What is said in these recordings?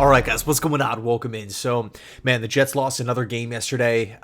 All right, guys, what's going on? Welcome in. So, man, the Jets lost another game yesterday.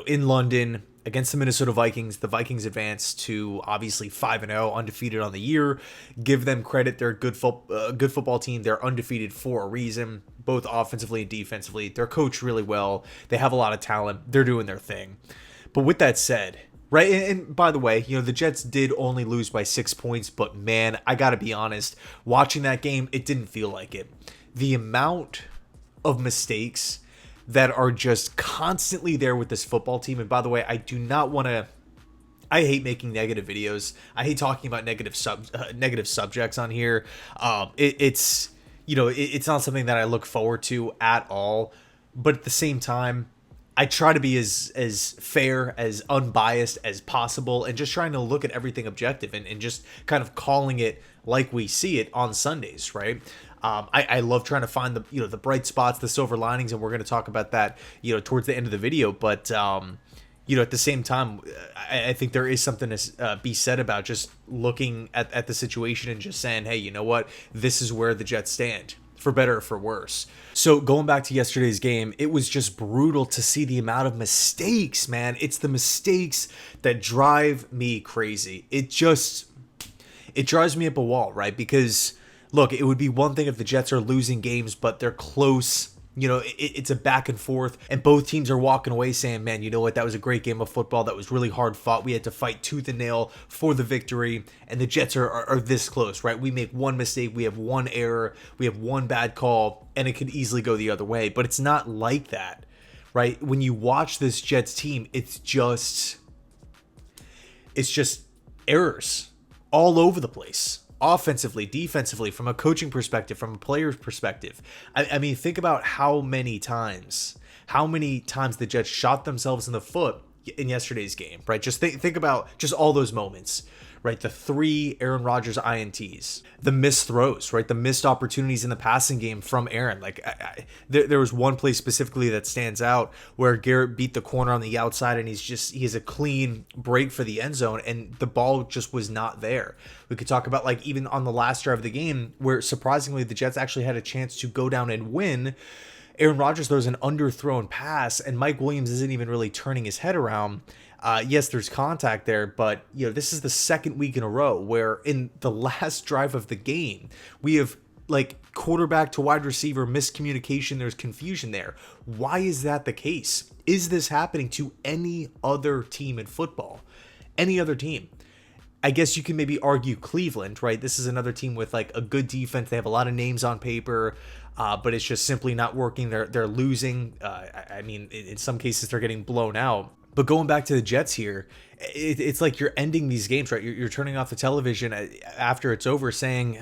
In London against the Minnesota Vikings. The Vikings advanced to obviously 5-0, undefeated on the year. Give them credit; they're a good football team. They're undefeated for a reason, both offensively and defensively. They're coached really well. They have a lot of talent. They're doing their thing. But with that said, right, and by the way, the Jets did only lose by 6 points, but man, I gotta be honest, watching that game, it didn't feel like it. The amount of mistakes that are just constantly there with this football team, and by the way, I do not want to. I hate making negative videos. I hate talking about negative subjects on here. It's not something that I look forward to at all. But at the same time, I try to be as fair, as unbiased as possible, and just trying to look at everything objective and just kind of calling it like we see it on Sundays, right? I love trying to find the bright spots, the silver linings, and we're going to talk about that towards the end of the video. But at the same time, I think there is something to be said about just looking at the situation and just saying, hey, you know what, this is where the Jets stand, for better or for worse. So going back to yesterday's game, it was just brutal to see the amount of mistakes, man. It's the mistakes that drive me crazy. It drives me up a wall, right? Because look, it would be one thing if the Jets are losing games, but they're close. It's a back and forth, and both teams are walking away saying, man, you know what? That was a great game of football. That was really hard fought. We had to fight tooth and nail for the victory, and the Jets are this close, right? We make one mistake. We have one error. We have one bad call, and it could easily go the other way, but it's not like that, right? When you watch this Jets team, it's just errors all over the place. Offensively, defensively, from a coaching perspective, from a player's perspective. I mean, think about how many times the Jets shot themselves in the foot in yesterday's game, right? Just think about just all those moments, right? The 3 Aaron Rodgers INTs, the missed throws, right? The missed opportunities in the passing game from Aaron. Like there was one play specifically that stands out where Garrett beat the corner on the outside and he has a clean break for the end zone and the ball just was not there. We could talk about like even on the last drive of the game where surprisingly the Jets actually had a chance to go down and win. Aaron Rodgers throws an underthrown pass and Mike Williams isn't even really turning his head around. Yes, there's contact there, but this is the second week in a row where in the last drive of the game, we have like quarterback to wide receiver miscommunication. There's confusion there. Why is that the case? Is this happening to any other team in football? Any other team? I guess you can maybe argue Cleveland, right? This is another team with like a good defense. They have a lot of names on paper, but it's just simply not working. They're losing. I mean, in some cases, they're getting blown out. But going back to the Jets here, it's like you're ending these games, right? You're turning off the television after it's over saying,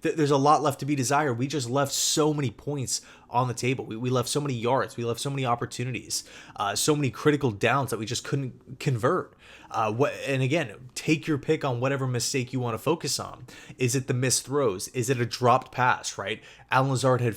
there's a lot left to be desired. We just left so many points on the table. We left so many yards. We left so many opportunities, so many critical downs that we just couldn't convert. And again, take your pick on whatever mistake you want to focus on. Is it the missed throws? Is it a dropped pass, right? Alan Lazard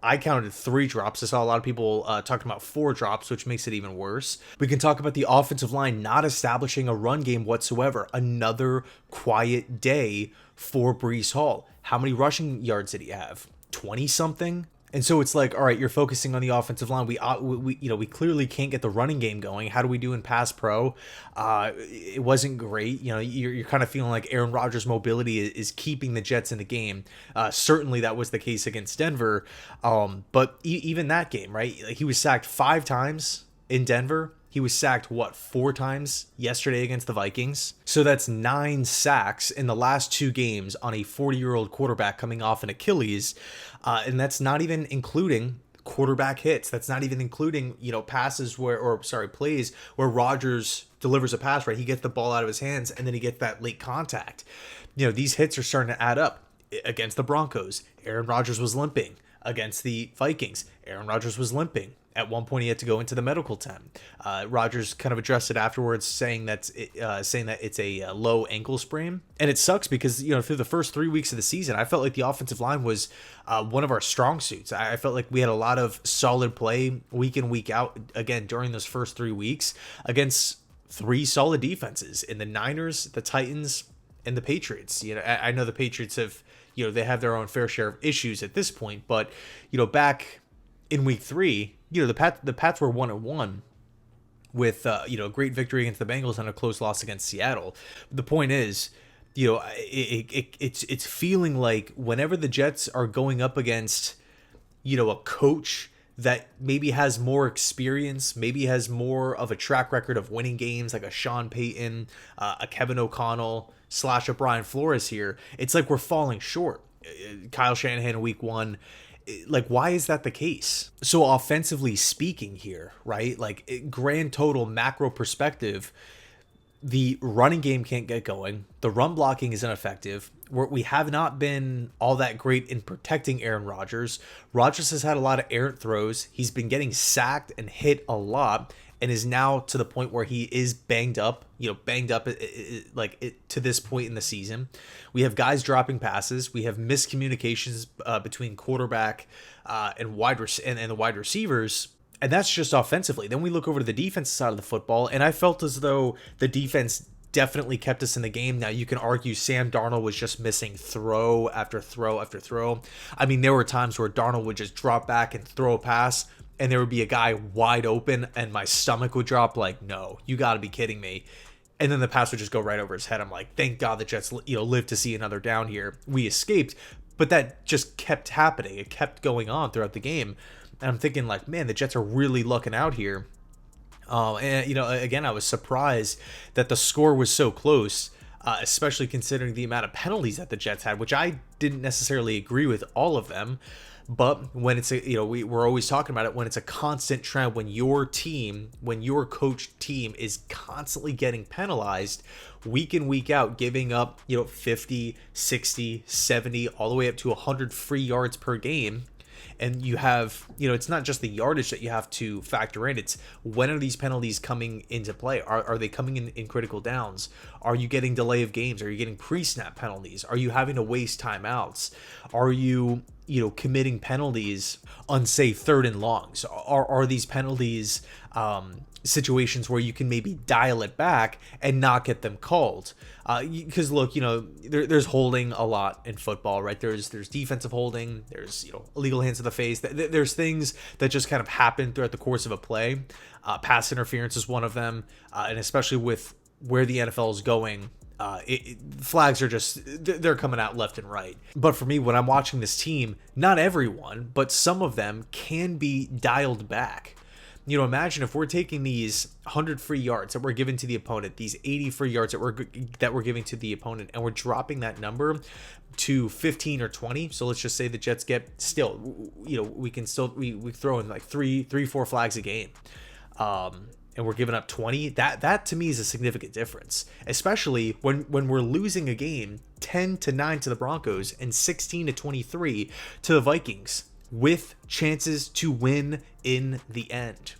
I counted 3 drops. I saw a lot of people talking about 4 drops, which makes it even worse. We can talk about the offensive line not establishing a run game whatsoever. Another quiet day for Breece Hall. How many rushing yards did he have? 20 something? And so it's like, all right, you're focusing on the offensive line. We clearly can't get the running game going. How do we do in pass pro? It wasn't great. You're kind of feeling like Aaron Rodgers' mobility is keeping the Jets in the game. Certainly that was the case against Denver. But even that game, right? He was sacked 5 times in Denver. He was sacked, 4 times yesterday against the Vikings? So that's 9 sacks in the last 2 games on a 40-year-old quarterback coming off an Achilles. And that's not even including quarterback hits. That's not even including, plays where Rodgers delivers a pass, right? He gets the ball out of his hands and then he gets that late contact. These hits are starting to add up. Against the Broncos, Aaron Rodgers was limping. Against the Vikings, Aaron Rodgers was limping. At one point, he had to go into the medical tent. Rodgers kind of addressed it afterwards, saying that it's a low ankle sprain, and it sucks because through the first 3 weeks of the season, I felt like the offensive line was one of our strong suits. I felt like we had a lot of solid play week in, week out. Again, during those first 3 weeks against 3 solid defenses in the Niners, the Titans, and the Patriots. I know the Patriots have they have their own fair share of issues at this point. But, back in week 3, the Pats were 1-1 with, a great victory against the Bengals and a close loss against Seattle. The point is, it's feeling like whenever the Jets are going up against, a coach that maybe has more experience, maybe has more of a track record of winning games, like a Sean Payton, a Kevin O'Connell / a Brian Flores here, it's like we're falling short. Kyle Shanahan in week 1, like, why is that the case? So offensively speaking here, right, like grand total macro perspective, the running game can't get going. The run blocking is ineffective. We have not been all that great in protecting Aaron Rodgers. Rodgers has had a lot of errant throws. He's been getting sacked and hit a lot, and is now to the point where he is banged up to this point in the season. We have guys dropping passes. We have miscommunications between quarterback and the wide receivers. And that's just offensively. Then we look over to the defensive side of the football, and I felt as though the defense definitely kept us in the game. Now, you can argue Sam Darnold was just missing throw after throw after throw. I mean, there were times where Darnold would just drop back and throw a pass, and there would be a guy wide open, and my stomach would drop like, no, you got to be kidding me. And then the pass would just go right over his head. I'm like, thank God the Jets lived to see another down here. We escaped, but that just kept happening. It kept going on throughout the game. And I'm thinking, like, man, the Jets are really lucking out here. And, again, I was surprised that the score was so close, especially considering the amount of penalties that the Jets had, which I didn't necessarily agree with all of them. But when it's we're always talking about it, when it's a constant trend, when your coached team is constantly getting penalized week in, week out, giving up, 50, 60, 70, all the way up to 100 free yards per game. And you have, it's not just the yardage that you have to factor in. It's when are these penalties coming into play? Are they coming in critical downs? Are you getting delay of games? Are you getting pre-snap penalties? Are you having to waste timeouts? Are you, committing penalties on, say, 3rd and longs? Are these penalties situations where you can maybe dial it back and not get them called? Because look, there's holding a lot in football, right? There's defensive holding, there's illegal hands to the face. There's things that just kind of happen throughout the course of a play. Pass interference is one of them, and especially with where the NFL is going, flags are they're coming out left and right. But for me, when I'm watching this team, not everyone, but some of them can be dialed back. Imagine if we're taking these 100 free yards that we're giving to the opponent, these 80 free yards that we're giving to the opponent, and we're dropping that number to 15 or 20. So let's just say the Jets get we throw in like three, 4 flags a game. And we're giving up 20. That to me is a significant difference, especially when we're losing a game 10-9 to the Broncos and 16-23 to the Vikings, with chances to win in the end.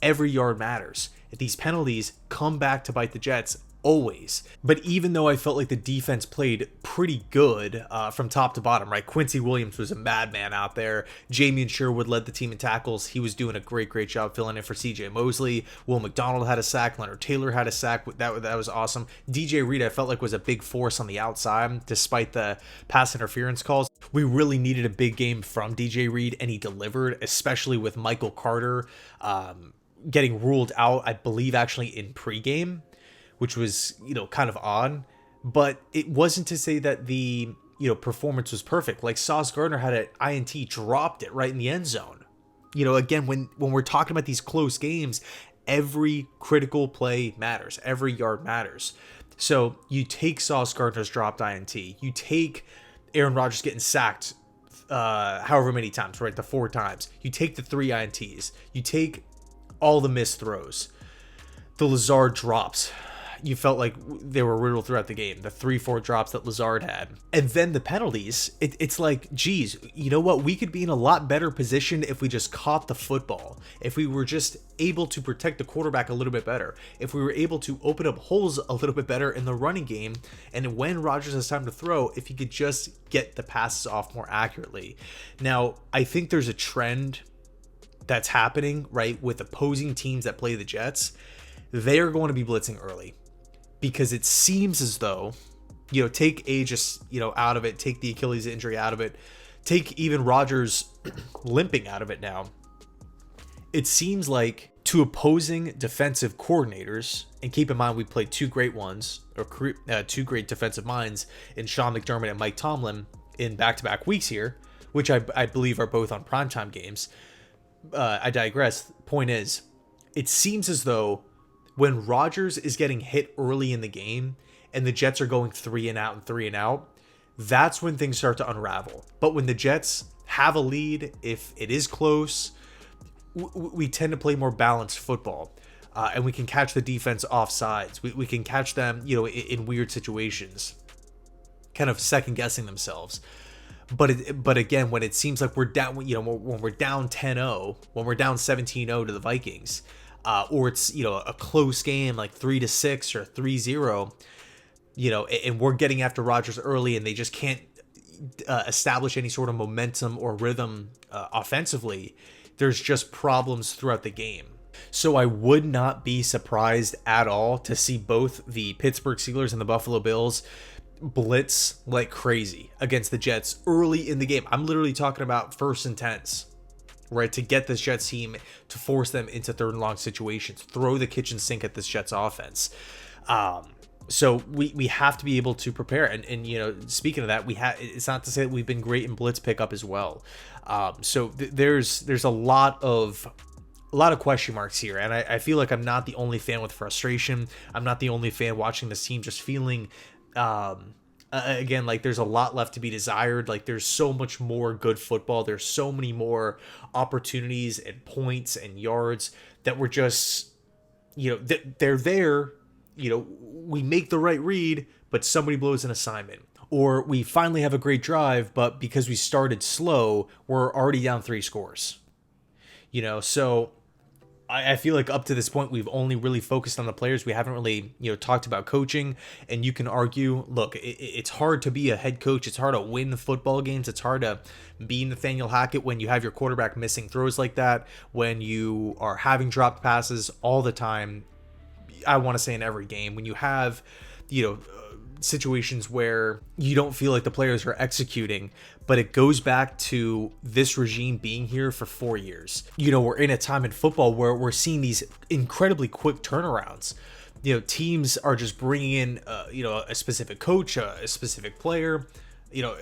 Every yard matters. These penalties come back to bite the Jets always. But even though I felt like the defense played pretty good from top to bottom, right? Quincy Williams was a madman out there. Jamian Sherwood led the team in tackles. He was doing a great job filling in for CJ Mosley. Will McDonald had a sack. Leonard Taylor had a sack. That was awesome. DJ Reed, I felt like, was a big force on the outside, despite the pass interference calls. We really needed a big game from DJ Reed, and he delivered, especially with Michael Carter getting ruled out, I believe, actually in pregame, which was, kind of odd. But it wasn't to say that the, performance was perfect. Like, Sauce Gardner had an INT, dropped it right in the end zone. Again, when we're talking about these close games, every critical play matters. Every yard matters. So you take Sauce Gardner's dropped INT. You take Aaron Rodgers getting sacked however many times, right? The 4 times. You take the 3 INTs. You take all the missed throws. The Lazard drops. You felt like they were riddled throughout the game. The 3-4 drops that Lazard had. And then the penalties, it's like, geez, you know what? We could be in a lot better position if we just caught the football. If we were just able to protect the quarterback a little bit better. If we were able to open up holes a little bit better in the running game. And when Rodgers has time to throw, if he could just get the passes off more accurately. Now, I think there's a trend that's happening, right, with opposing teams that play the Jets. They are going to be blitzing early, because it seems as though take Aegis, out of it, take the Achilles injury out of it, take even Rodgers limping out of it now. It seems like to opposing defensive coordinators, and keep in mind we played two great ones, or two great defensive minds in Sean McDermott and Mike Tomlin in back-to-back weeks here, which I believe are both on primetime games. I digress. Point is, it seems as though when Rodgers is getting hit early in the game and the Jets are going 3 and out, that's when things start to unravel. But when the Jets have a lead, if it is close, we tend to play more balanced football. And we can catch the defense off sides. We can catch them, in weird situations, kind of second guessing themselves. But again, when it seems like we're down, when we're down 10-0, when we're down 17-0 to the Vikings, or it's, a close game like 3-6 or 3-0, and we're getting after Rodgers early and they just can't establish any sort of momentum or rhythm offensively, there's just problems throughout the game. So I would not be surprised at all to see both the Pittsburgh Steelers and the Buffalo Bills blitz like crazy against the Jets early in the game. I'm literally talking about 1st and 10s, right? To get this Jets team, to force them into 3rd and long situations, throw the kitchen sink at this Jets offense. So we have to be able to prepare. And speaking of that, it's not to say that we've been great in blitz pickup as well. So there's a lot of question marks here. And I feel like I'm not the only fan with frustration. I'm not the only fan watching this team just feeling, again, like there's a lot left to be desired. Like there's so much more good football. There's so many more opportunities and points and yards that we're just, they're there. We make the right read, but somebody blows an assignment. Or we finally have a great drive, but because we started slow, we're already down 3 scores. So I feel like up to this point, we've only really focused on the players. We haven't really, talked about coaching. And you can argue, look, it's hard to be a head coach. It's hard to win football games. It's hard to be Nathaniel Hackett when you have your quarterback missing throws like that, when you are having dropped passes all the time. I want to say in every game, when you have, situations where you don't feel like the players are executing, but it goes back to this regime being here for 4 years. We're in a time in football where we're seeing these incredibly quick turnarounds. Teams are just bringing in, a specific coach, a specific player,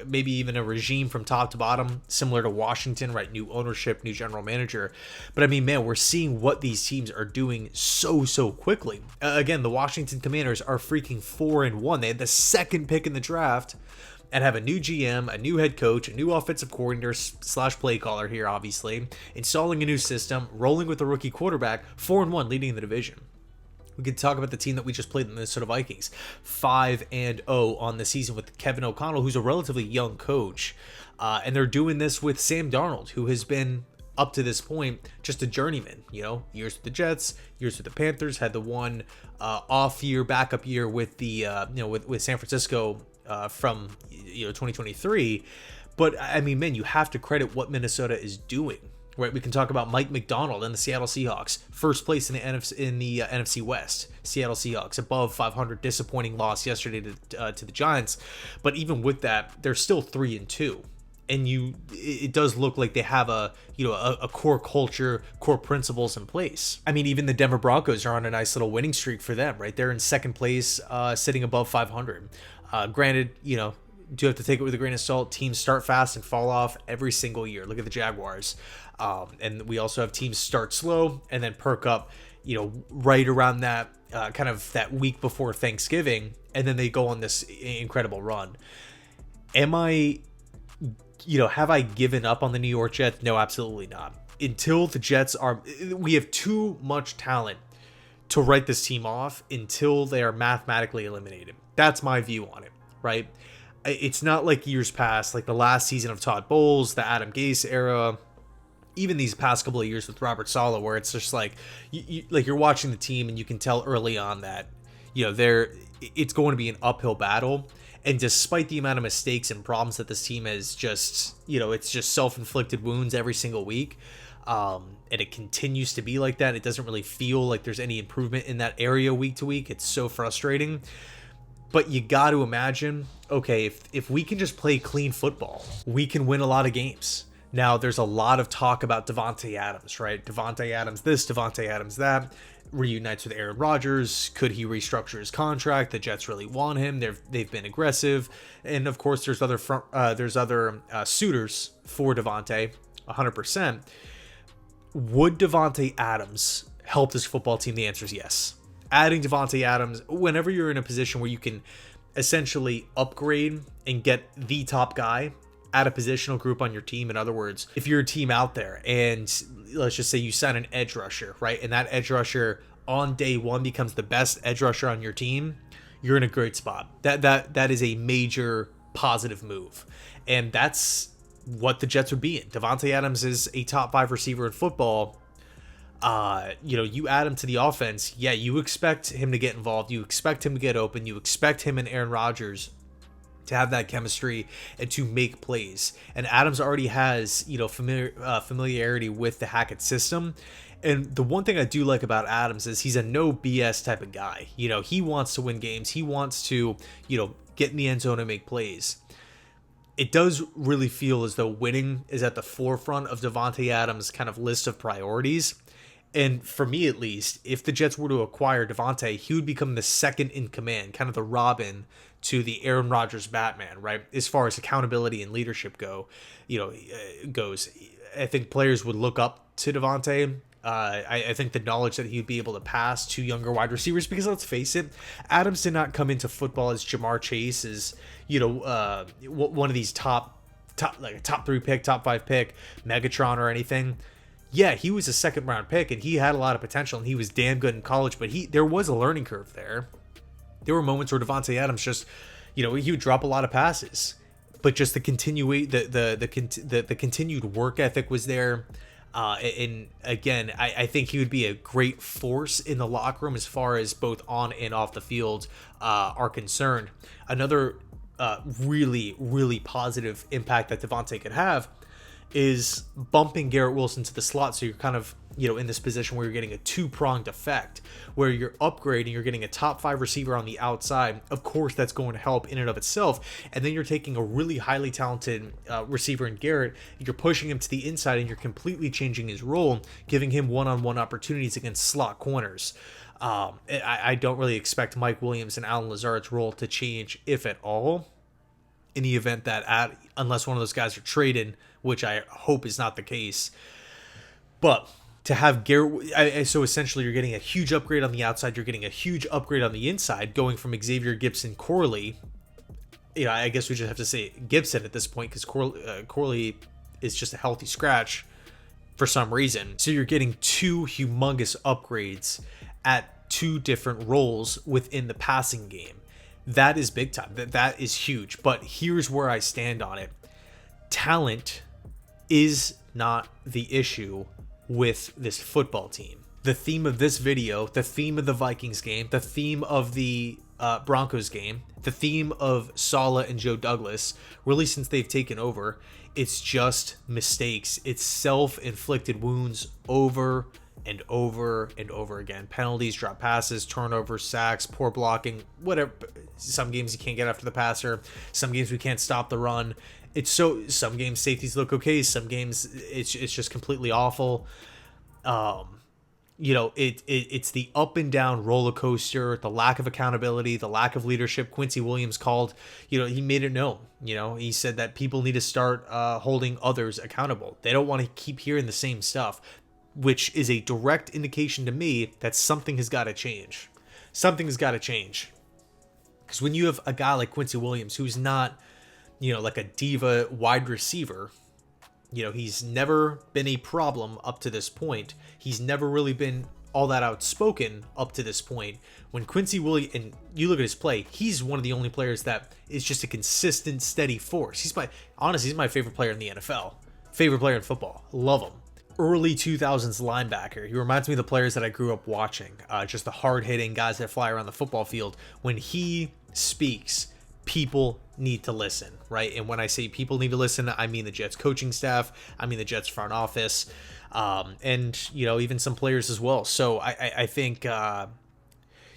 maybe even a regime from top to bottom, similar to Washington, right? New ownership, new general manager. But I mean, man, we're seeing what these teams are doing so quickly. Again, the Washington Commanders are freaking 4-1. They had the 2nd pick in the draft and have a new GM, a new head coach, a new offensive coordinator / play caller here, obviously, installing a new system, rolling with a rookie quarterback, 4-1, leading the division. We could talk about the team that we just played, the Minnesota Vikings, 5-0 on the season with Kevin O'Connell, who's a relatively young coach. And they're doing this with Sam Darnold, who has been, up to this point, just a journeyman. Years with the Jets, years with the Panthers, had the one off year, backup year with the, with San Francisco from, 2023. But I mean, man, you have to credit what Minnesota is doing. Right, we can talk about Mike McDonald and the Seattle Seahawks, 1st place in the NFC West. Seattle Seahawks above 500, disappointing loss yesterday to the Giants, but even with that, they're still 3-2, and it does look like they have a core culture, core principles in place. I mean, even the Denver Broncos are on a nice little winning streak for them. Right, they're in 2nd place, sitting above 500. Granted, do have to take it with a grain of salt. Teams start fast and fall off every single year. Look at the Jaguars. And we also have teams start slow and then perk up, right around that kind of that week before Thanksgiving. And then they go on this incredible run. Have I given up on the New York Jets? No, absolutely not. Until the Jets we have too much talent to write this team off until they are mathematically eliminated. That's my view on it, right? It's not like years past, like the last season of Todd Bowles, the Adam Gase era, even these past couple of years with Robert Saleh, where it's just like you're watching the team and you can tell early on that it's going to be an uphill battle. And despite the amount of mistakes and problems that this team has just, it's just self-inflicted wounds every single week. And it continues to be like that. It doesn't really feel like there's any improvement in that area week to week. It's so frustrating. But you got to imagine, okay, if we can just play clean football, we can win a lot of games. Now, there's a lot of talk about Devante Adams, right? Devante Adams this, Devante Adams that. Reunites with Aaron Rodgers. Could he restructure his contract? The Jets really want him. They've been aggressive, and of course, there's other suitors for Devante, 100%. Would Devante Adams help this football team? The answer is yes. Adding Devante Adams, whenever you're in a position where you can essentially upgrade and get the top guy at a positional group on your team. In other words, if you're a team out there and let's just say you sign an edge rusher, right? And that edge rusher on day one becomes the best edge rusher on your team, you're in a great spot. That is a major positive move. And that's what the Jets would be in. Devante Adams is a top 5 receiver in football. You add him to the offense. Yeah, you expect him to get involved. You expect him to get open. You expect him and Aaron Rodgers to have that chemistry and to make plays. And Adams already has, familiarity with the Hackett system. And the one thing I do like about Adams is he's a no BS type of guy. He wants to win games. He wants to, get in the end zone and make plays. It does really feel as though winning is at the forefront of Devante Adams' kind of list of priorities. And for me, at least, if the Jets were to acquire Devante, he would become the second in command, kind of the Robin to the Aaron Rodgers Batman, right? As far as accountability and leadership goes. I think players would look up to Devante. I think the knowledge that he'd be able to pass to younger wide receivers, because let's face it, Adams did not come into football as Jamar Chase, as one of these top 3 pick, top 5 pick, Megatron or anything. Yeah, he was a second round pick and he had a lot of potential and he was damn good in college, but there was a learning curve there. There were moments where Devante Adams just, he would drop a lot of passes, but just the continued work ethic was there. And again, I think he would be a great force in the locker room as far as both on and off the field are concerned. Another really, really positive impact that Devante could have is bumping Garrett Wilson to the slot, so you're kind of in this position where you're getting a two-pronged effect, where you're upgrading, you're getting a top 5 receiver on the outside. Of course, that's going to help in and of itself, and then you're taking a really highly talented receiver in Garrett, you're pushing him to the inside, and you're completely changing his role, giving him one-on-one opportunities against slot corners. I don't really expect Mike Williams and Alan Lazard's role to change, if at all, in the event that unless one of those guys are traded, which I hope is not the case. But to have Garrett, so essentially you're getting a huge upgrade on the outside, you're getting a huge upgrade on the inside, going from Xavier Gibson Corley. I guess we just have to say Gibson at this point, because Corley is just a healthy scratch for some reason. So you're getting 2 humongous upgrades at 2 different roles within the passing game. That is big time. That is huge. But here's where I stand on it. Talent is not the issue with this football team. The theme of this video, the theme of the Vikings game, the theme of the Broncos game, the theme of Saleh and Joe Douglas, really since they've taken over, it's just mistakes. It's self-inflicted wounds over and over and over again. Penalties, drop passes, turnovers, sacks, poor blocking, whatever. Some games you can't get after the passer. Some games we can't stop the run. Some games safeties look okay. Some games it's just completely awful. It's the up and down roller coaster, the lack of accountability, the lack of leadership. Quincy Williams called, he made it known. He said that people need to start holding others accountable. They don't want to keep hearing the same stuff, which is a direct indication to me that something has got to change. Something has got to change. Because when you have a guy like Quincy Williams, who's not, like a diva wide receiver, he's never been a problem up to this point. He's never really been all that outspoken up to this point. When Quincy Williams, and you look at his play, he's one of the only players that is just a consistent, steady force. He's my favorite player in the NFL. Favorite player in football. Love him. Early 2000s linebacker. He reminds me of the players that I grew up watching. Just the hard-hitting guys that fly around the football field. When he speaks, people need to listen, right? And when I say people need to listen, I mean the Jets coaching staff, I mean the Jets front office, and even some players as well. So I think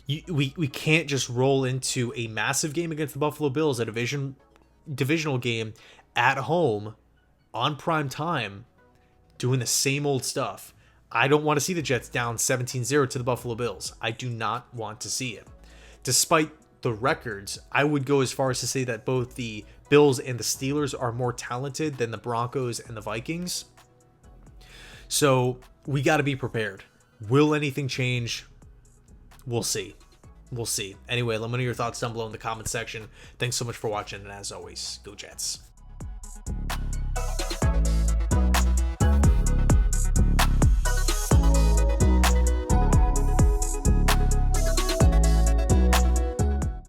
We can't just roll into a massive game against the Buffalo Bills, a divisional game at home on prime time, doing the same old stuff. I don't want to see the Jets down 17-0 to the Buffalo Bills. I do not want to see it. Despite the records, I would go as far as to say that both the Bills and the Steelers are more talented than the Broncos and the Vikings. So we got to be prepared. Will anything change? We'll see. We'll see. Anyway, let me know your thoughts down below in the comment section. Thanks so much for watching, and as always, go Jets.